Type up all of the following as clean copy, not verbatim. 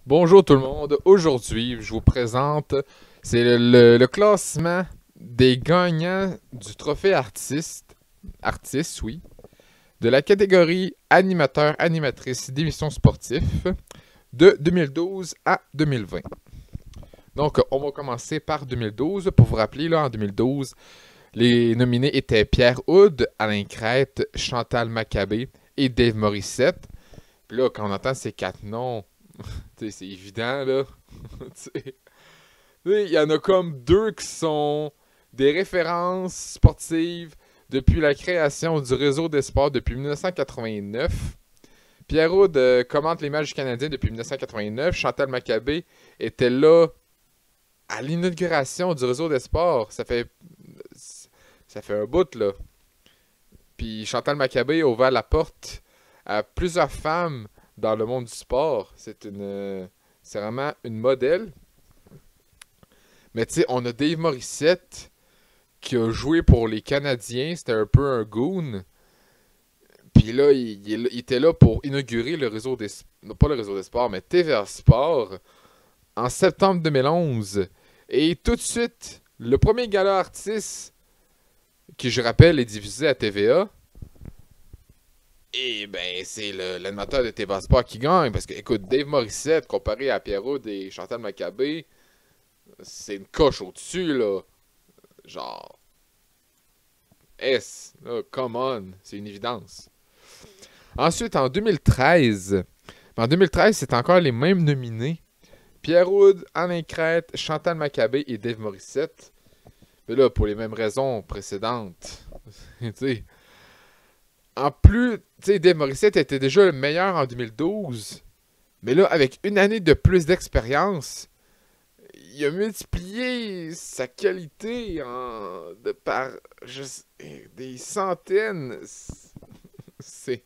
Bonjour tout le monde. Aujourd'hui, je vous présente, c'est le classement des gagnants du trophée artiste, oui, de la catégorie animateur-animatrice d'émissions sportives de 2012 à 2020. Donc, on va commencer par 2012. Pour vous rappeler, là, en 2012, les nominés étaient Pierre Houd, Alain Crête, Chantal Maccabé et Dave Morissette. Puis là, quand on entend ces quatre noms, c'est évident, là. Il y en a comme deux qui sont des références sportives depuis la création du réseau des sports depuis 1989. Pierre Houd commente les matchs du Canadien depuis 1989. Chantal Maccabé était là à l'inauguration du réseau des sports. Ça fait un bout, là. Puis Chantal Maccabé a ouvert la porte à plusieurs femmes dans le monde du sport. C'est vraiment une modèle. Mais tu sais, on a Dave Morissette qui a joué pour les Canadiens. C'était un peu un goon. Puis là, il était là pour inaugurer le réseau des... Non, pas le réseau des sports, mais TVA Sport en septembre 2011. Et tout de suite, le premier gala artiste, qui je rappelle est diffusé à TVA, et ben c'est l'animateur de TVA Sport qui gagne. Parce que, écoute, Dave Morissette, comparé à Pierre Houd et Chantal Maccabé, c'est une coche au-dessus, là. Genre, là, come on, c'est une évidence. Ensuite, en 2013, c'est encore les mêmes nominés. Pierre Houd, Alain Crête, Chantal Maccabé et Dave Morissette. Mais là, pour les mêmes raisons précédentes. Tu sais. En plus, tu sais, Dave Morissette était déjà le meilleur en 2012. Mais là, avec une année de plus d'expérience, il a multiplié sa qualité par des centaines. C'est,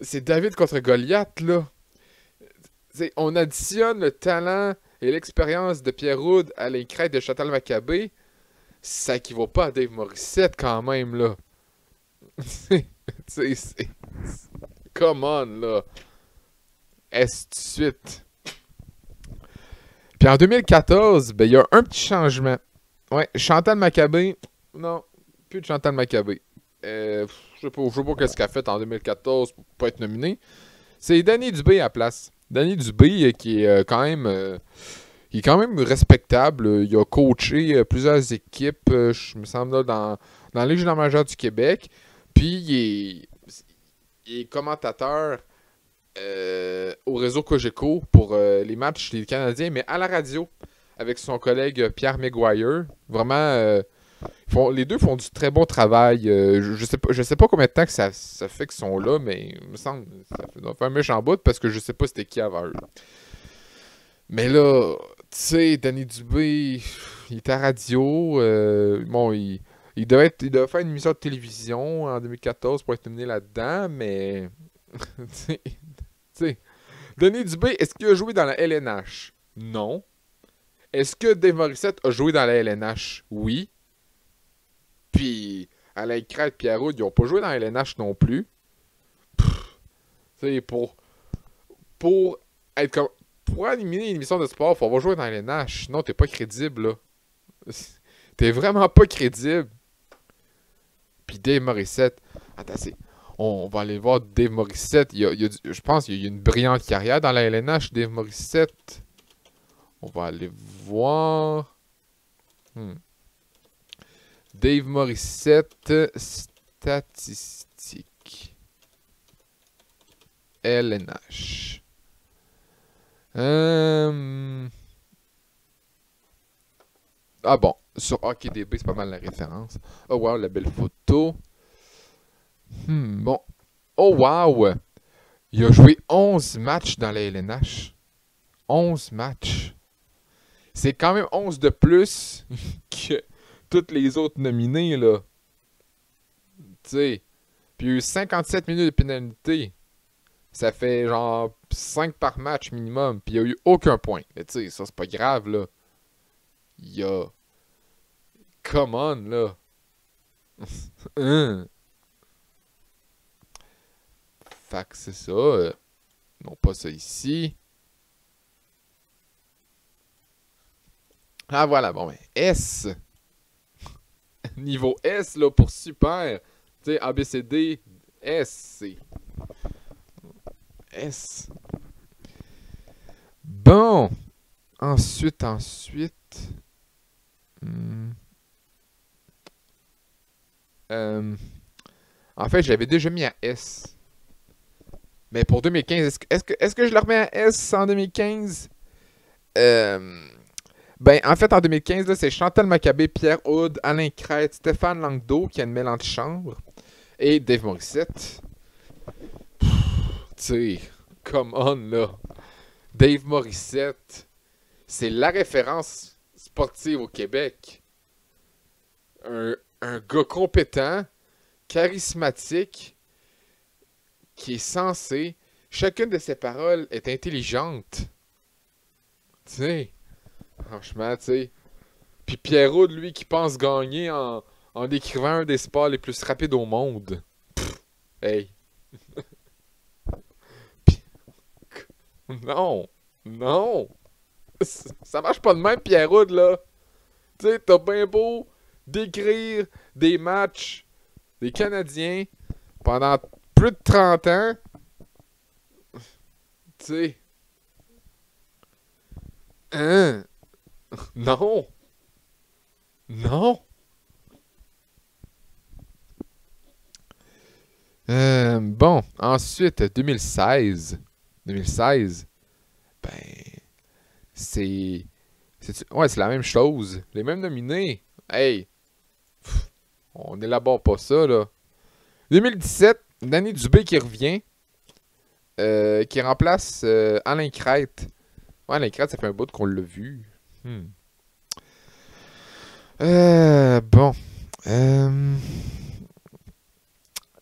c'est David contre Goliath, là. On additionne le talent et l'expérience de Pierre Houd, Alain Crête et de Chantal Maccabé. Ça équivaut pas à Dave Morissette, quand même, là. C'est... Come on, là. Est-ce tout de suite. Puis en 2014, ben, il y a un petit changement. Ouais, Chantal Maccabé. Non, plus de Chantal Maccabé. Je sais pas qu'est-ce qu'elle a fait en 2014 pour pas être nominée. C'est Danny Dubé à la place. Danny Dubé qui est il est quand même respectable. Il a coaché plusieurs équipes, je me semble, là, dans la Ligue majeure du Québec. Puis il est commentateur au réseau Cogeco pour les matchs des Canadiens, mais à la radio, avec son collègue Pierre Maguire. Vraiment, les deux font du très bon travail. Je sais pas combien de temps que ça fait qu'ils sont là, mais il me semble que ça fait un méchant bout parce que je sais pas c'était qui avant eux. Mais là, tu sais, Danny Dubé, il est à radio. Bon, il devait faire une émission de télévision en 2014 pour être nominé là-dedans, mais. Tu sais, Danny Dubé, est-ce qu'il a joué dans la LNH? Non. Est-ce que Dave Morissette a joué dans la LNH? Oui. Puis, Alain Crête et Pierre Houd, ils n'ont pas joué dans la LNH non plus. Tu sais, pour être comme. Pour animer une émission de sport, il faut avoir joué dans la LNH. Sinon, t'es pas crédible, là. T'es vraiment pas crédible. Puis Dave Morissette. Attends, on va aller voir Dave Morissette. Je pense qu'il y a une brillante carrière dans la LNH, Dave Morissette. On va aller voir. Dave Morissette, statistiques. LNH. Ah bon, sur HockeyDB, c'est pas mal la référence. Oh wow, la belle photo. Bon. Oh wow! Il a joué 11 matchs dans la LNH. 11 matchs. C'est quand même 11 de plus que toutes les autres nominés, là. Tu sais. Puis il y a eu 57 minutes de pénalité. Ça fait genre 5 par match minimum. Puis il n'y a eu aucun point. Mais tu sais, ça c'est pas grave, là. Il y a... Come on, là. Fait que c'est ça. Non, pas ça ici. Ah voilà, bon, ben, S. Niveau S, là, pour super. Tu sais, A, B, C, D, S, C. S. Bon. Ensuite. hmm, euh, en fait, je l'avais déjà mis à S. Mais pour 2015, est-ce que je le remets à S en 2015? Euh, ben, en fait, en 2015, là, c'est Chantal Maccabé, Pierre Houd, Alain Crête, Stéphane Langdo qui animait l'antichambre et Dave Morissette. Tu sais, come on, là. Dave Morissette, c'est la référence sportive au Québec. Un gars compétent, charismatique, qui est sensé. Chacune de ses paroles est intelligente. Tu sais, franchement, tu sais. Puis Pierrot, lui, qui pense gagner en décrivant un des sports les plus rapides au monde. Hey. Puis- non. Non. Ça marche pas de même, Pierrot, là. Tu sais, t'as bien beau décrire des matchs des Canadiens pendant plus de 30 ans. Tu sais. Hein? Non. Non. Bon, ensuite, 2016. 2016, ben, c'est. Ouais, c'est la même chose. Les mêmes nominés. Hey, on n'élabore pas ça, là. 2017, Danny Dubé qui revient, qui remplace Alain Crête. Ouais, Alain Crête, ça fait un bout qu'on l'a vu. Hmm. Bon. Euh,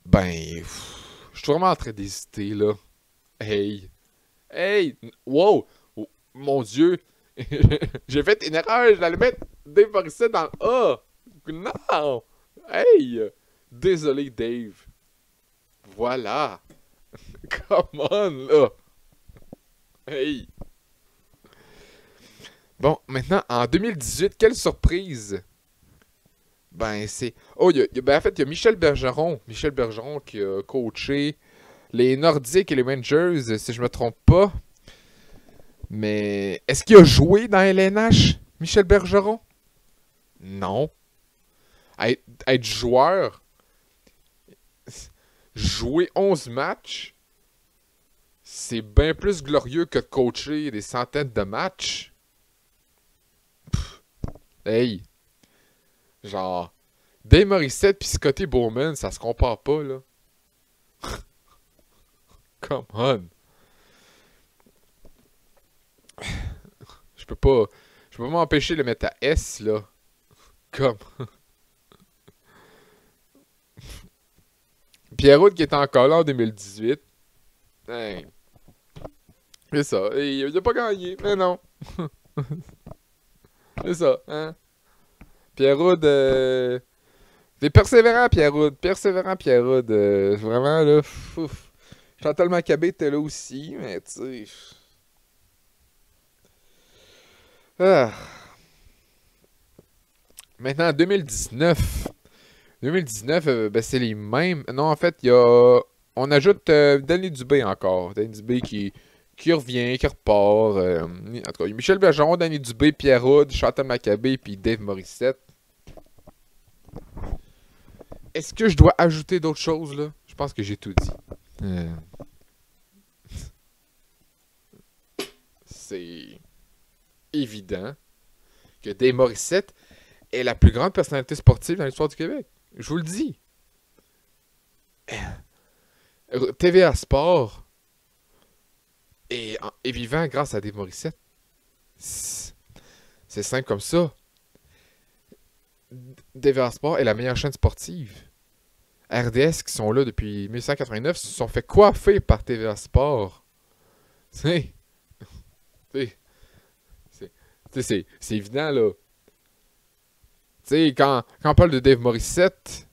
ben, je suis vraiment en train d'hésiter, là. Hey. Hey! Wow! Oh, mon Dieu! J'ai fait une erreur, je l'allais mettre Dave Morissette dans le A! Non! Hey! Désolé, Dave. Voilà! Come on, là! Hey! Bon, maintenant, en 2018, quelle surprise! Ben, c'est. Oh, ben, en fait, il y a Michel Bergeron. Michel Bergeron qui a coaché les Nordiques et les Rangers, si je me trompe pas. Mais est-ce qu'il a joué dans LNH, Michel Bergeron? Non. Être joueur, jouer 11 matchs, c'est bien plus glorieux que de coacher des centaines de matchs. Hey, genre, Dave Morissette pis Scotty Bowman, ça se compare pas, là. Come on. Je peux pas. Je peux pas m'empêcher de le mettre à S, là. Comme. Pierrot qui était encore là en 2018. Hey, c'est ça. Et il a pas gagné, mais non. C'est ça, hein. Pierrot de. T'es persévérant, Pierrot. Persévérant, Pierrot. Vraiment, là. Ouf. Chantal Maccabé était là aussi, mais tu sais. Ah. Maintenant, 2019. 2019, ben, c'est les mêmes. Non, en fait, il y a. On ajoute Danny Dubé encore. Danny Dubé qui revient, qui repart. En tout cas, il y a Michel Bergeron, Danny Dubé, Pierre Houd, Chantal Maccabé puis Dave Morissette. Est-ce que je dois ajouter d'autres choses, là? Je pense que j'ai tout dit. C'est évident que Dave Morissette est la plus grande personnalité sportive dans l'histoire du Québec. Je vous le dis. TVA Sport est vivant grâce à Dave Morissette. C'est simple comme ça. TVA Sport est la meilleure chaîne sportive. RDS qui sont là depuis 1989 se sont fait coiffer par TVA Sport. Tu sais, c'est évident là. Tu sais, quand on parle de Dave Morissette,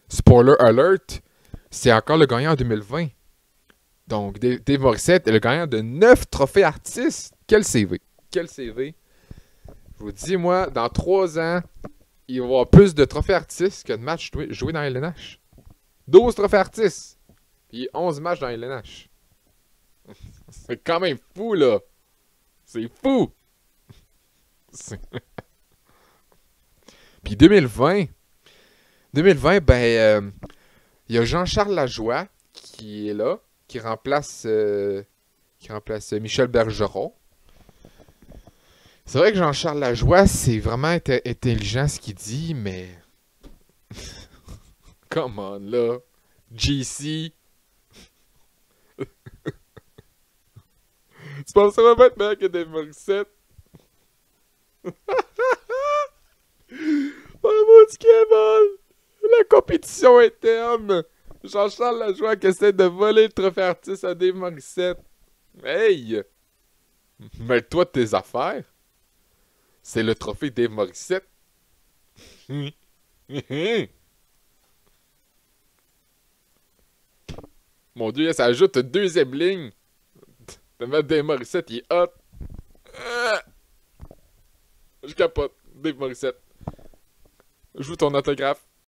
spoiler alert, c'est encore le gagnant en 2020. Donc, Dave Morissette est le gagnant de 9 trophées artistes. Quel CV. Quel CV. Je vous dis, moi, dans 3 ans, il va y avoir plus de trophées artistes que de matchs joués dans LNH. 12 trophées artistes. Puis 11 matchs dans LNH. C'est quand même fou, là. C'est fou. Puis 2020, ben, il y a Jean-Charles Lajoie qui est là, qui remplace Michel Bergeron. C'est vrai que Jean-Charles Lajoie, c'est vraiment intelligent ce qu'il dit, mais... Come on, là. GC. Tu penses que ça va être meilleur que Dave Morissette? Oh mon Dieu, la compétition interne. Jean-Charles Lajoie qui essaie de voler le trophée artiste à Dave Morissette. Hey! Mêle-toi de tes affaires. C'est le trophée Dave Morissette. Mon Dieu, ça ajoute une deuxième ligne. De mettre Dave Morissette, il est hot. Je capote. Dave Morissette. Je veux ton autographe.